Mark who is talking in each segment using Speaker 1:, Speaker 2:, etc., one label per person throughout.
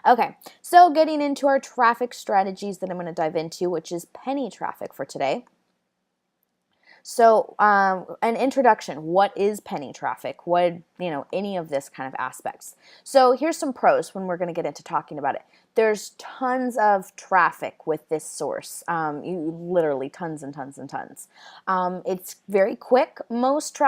Speaker 1: Okay, so getting into our traffic strategies that I'm going to dive into, which is penny traffic for today. So, an introduction. What is penny traffic? What, any of this kind of aspects. So, here's some pros when we're going to get into talking about it. There's tons of traffic with this source. You literally tons and tons and tons. It's very quick. Most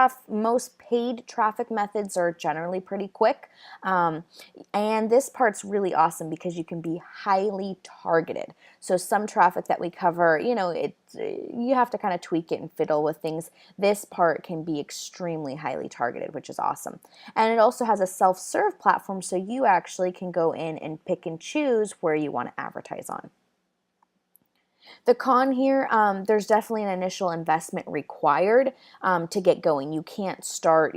Speaker 1: paid traffic methods are generally pretty quick. And this part's really awesome because you can be highly targeted. So some traffic that we cover, you have to kind of tweak it and fiddle with things. This part can be extremely highly targeted, which is awesome. And it also has a self-serve platform, so you actually can go in and pick and choose where you want to advertise on. The con here, there's definitely an initial investment required to get going. You can't start,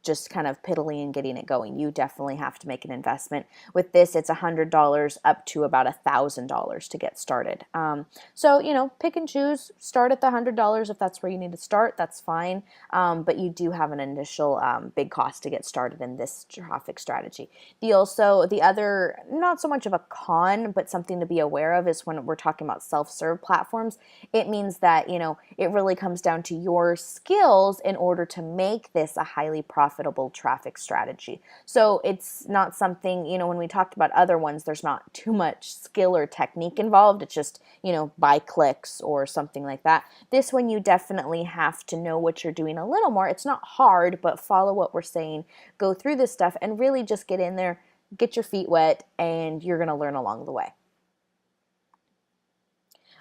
Speaker 1: just kind of piddly and getting it going. You definitely have to make an investment. With this, it's $100 up to about $1,000 to get started. So, pick and choose. Start at the $100 if that's where you need to start. That's fine. But you do have an initial big cost to get started in this traffic strategy. The other, not so much of a con, but something to be aware of is when we're talking about self-serve platforms, it means that, it really comes down to your skills in order to make this a highly profitable traffic strategy. So it's not something, when we talked about other ones, there's not too much skill or technique involved. It's just, buy clicks or something like that. This one, you definitely have to know what you're doing a little more. It's not hard, but follow what we're saying, go through this stuff and really just get in there, get your feet wet, and you're going to learn along the way.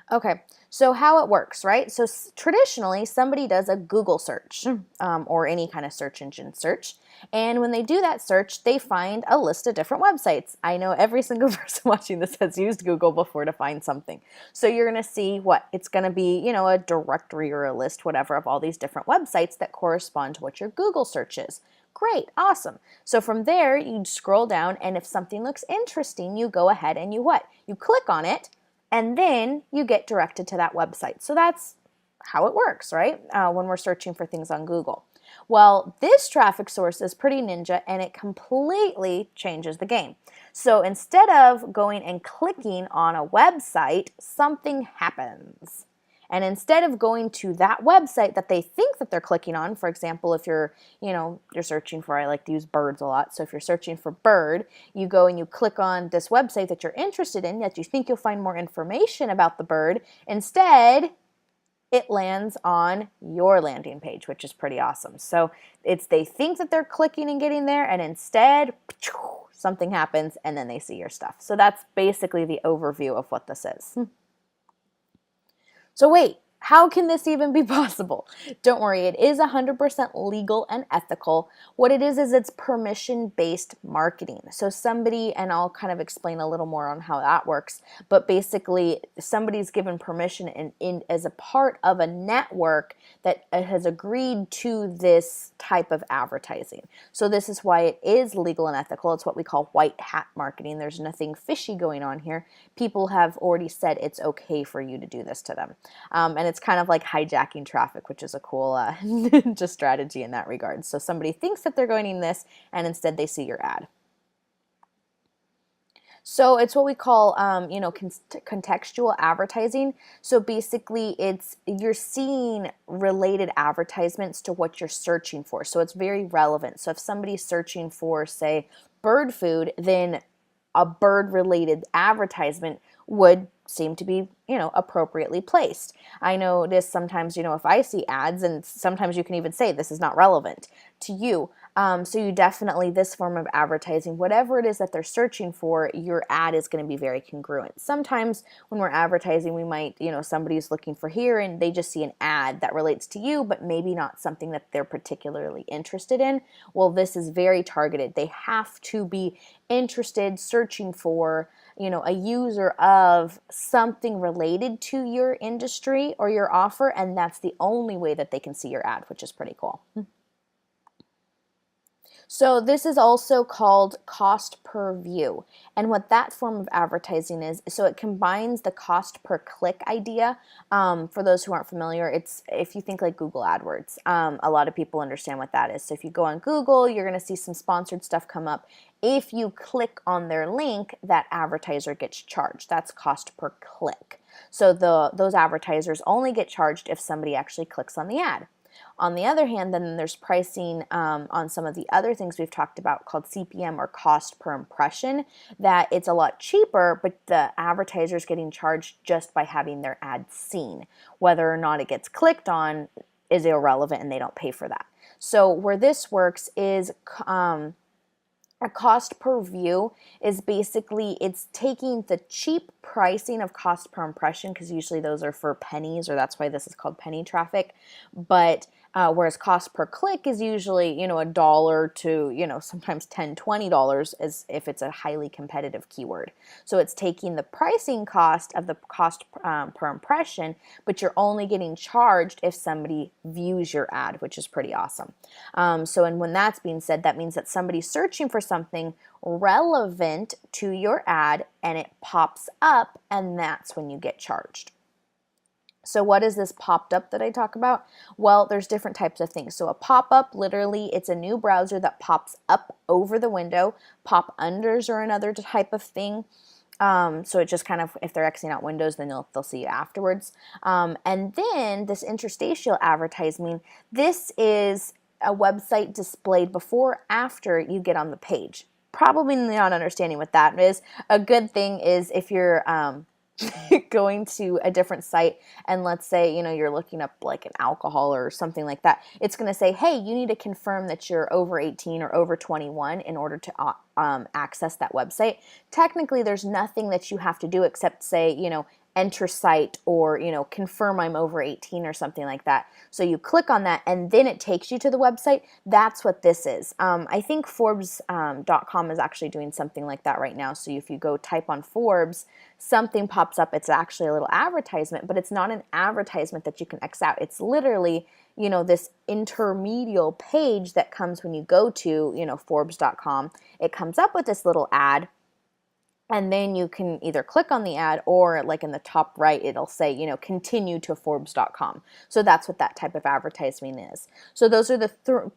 Speaker 1: Okay, so how it works, right? So traditionally, somebody does a Google search or any kind of search engine search. And when they do that search, they find a list of different websites. I know every single person watching this has used Google before to find something. So you're going to see what it's going to be, a directory or a list, whatever, of all these different websites that correspond to what your Google search is. Great, awesome. So from there, you scroll down, and if something looks interesting, you go ahead and you click on it, and then you get directed to that website. So that's how it works, right? When we're searching for things on Google. Well, this traffic source is pretty ninja, and it completely changes the game. So instead of going and clicking on a website, something happens. And instead of going to that website that they think that they're clicking on, for example, if you're searching for, I like to use birds a lot. So if you're searching for bird, you go and you click on this website that you're interested in, that you think you'll find more information about the bird. Instead, it lands on your landing page, which is pretty awesome. So they think that they're clicking and getting there, and instead, something happens, and then they see your stuff. So that's basically the overview of what this is. So wait, how can this even be possible? Don't worry, it is 100% legal and ethical. What it is it's permission-based marketing. So and I'll kind of explain a little more on how that works, but basically somebody's given permission as a part of a network that has agreed to this type of advertising. So this is why it is legal and ethical. It's what we call white hat marketing. There's nothing fishy going on here. People have already said it's okay for you to do this to them. And it's kind of like hijacking traffic, which is a cool ninja strategy in that regard. So somebody thinks that they're going in this, and instead they see your ad. So it's what we call, contextual advertising. So basically, you're seeing related advertisements to what you're searching for. So it's very relevant. So if somebody's searching for, say, bird food, then a bird-related advertisement would seem to be, appropriately placed. I notice sometimes, if I see ads, and sometimes you can even say this is not relevant to you. So you definitely, this form of advertising, whatever it is that they're searching for, your ad is going to be very congruent. Sometimes when we're advertising, we might, somebody's looking for here and they just see an ad that relates to you, but maybe not something that they're particularly interested in. Well, this is very targeted. They have to be interested, searching for, a user of something related to your industry or your offer, and that's the only way that they can see your ad, which is pretty cool. So this is also called cost per view. And what that form of advertising is, so it combines the cost per click idea. For those who aren't familiar, it's if you think like Google AdWords, a lot of people understand what that is. So if you go on Google, you're going to see some sponsored stuff come up. If you click on their link, that advertiser gets charged. That's cost per click. So those advertisers only get charged if somebody actually clicks on the ad. On the other hand, then there's pricing on some of the other things we've talked about called CPM, or cost per impression, that it's a lot cheaper, but the advertiser's getting charged just by having their ad seen. Whether or not it gets clicked on is irrelevant, and they don't pay for that. So where this works is a cost per view is basically, it's taking the cheap pricing of cost per impression, because usually those are for pennies, or that's why this is called penny traffic. But whereas cost per click is usually, $1 to, sometimes $10, $20, as if it's a highly competitive keyword. So it's taking the pricing cost of the cost per impression, but you're only getting charged if somebody views your ad, which is pretty awesome. And when that's being said, that means that somebody's searching for something relevant to your ad and it pops up, and that's when you get charged. So what is this popped up that I talk about? Well, there's different types of things. So a pop-up, literally, it's a new browser that pops up over the window. Pop-unders are another type of thing. So it just kind of, if they're Xing out windows, then they'll see you afterwards. And then this interstitial advertising, this is a website displayed before or after you get on the page. Probably not understanding what that is. A good thing is if you're going to a different site, and let's say you're looking up like an alcohol or something like that, it's going to say, hey, you need to confirm that you're over 18 or over 21 in order to access that website. Technically, there's nothing that you have to do except say enter site, or confirm I'm over 18 or something like that. So you click on that and then it takes you to the website. That's what this is. I think Forbes.com is actually doing something like that right now. So if you go type on Forbes, something pops up. It's actually a little advertisement, but it's not an advertisement that you can X out. It's literally this intermediate page that comes when you go to Forbes.com. It comes up with this little ad, and then you can either click on the ad, or like in the top right, it'll say, continue to Forbes.com. So that's what that type of advertising is. So those are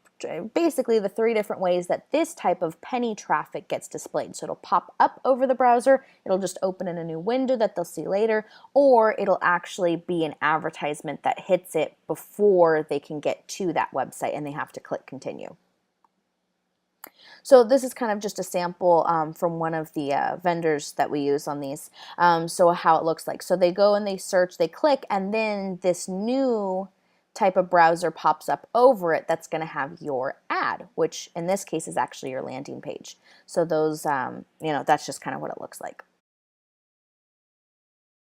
Speaker 1: basically the three different ways that this type of penny traffic gets displayed. So it'll pop up over the browser, it'll just open in a new window that they'll see later, or it'll actually be an advertisement that hits it before they can get to that website and they have to click continue. So this is kind of just a sample from one of the vendors that we use on these. So how it looks like. So they go and they search, they click, and then this new type of browser pops up over it that's going to have your ad, which in this case is actually your landing page. So those, that's just kind of what it looks like.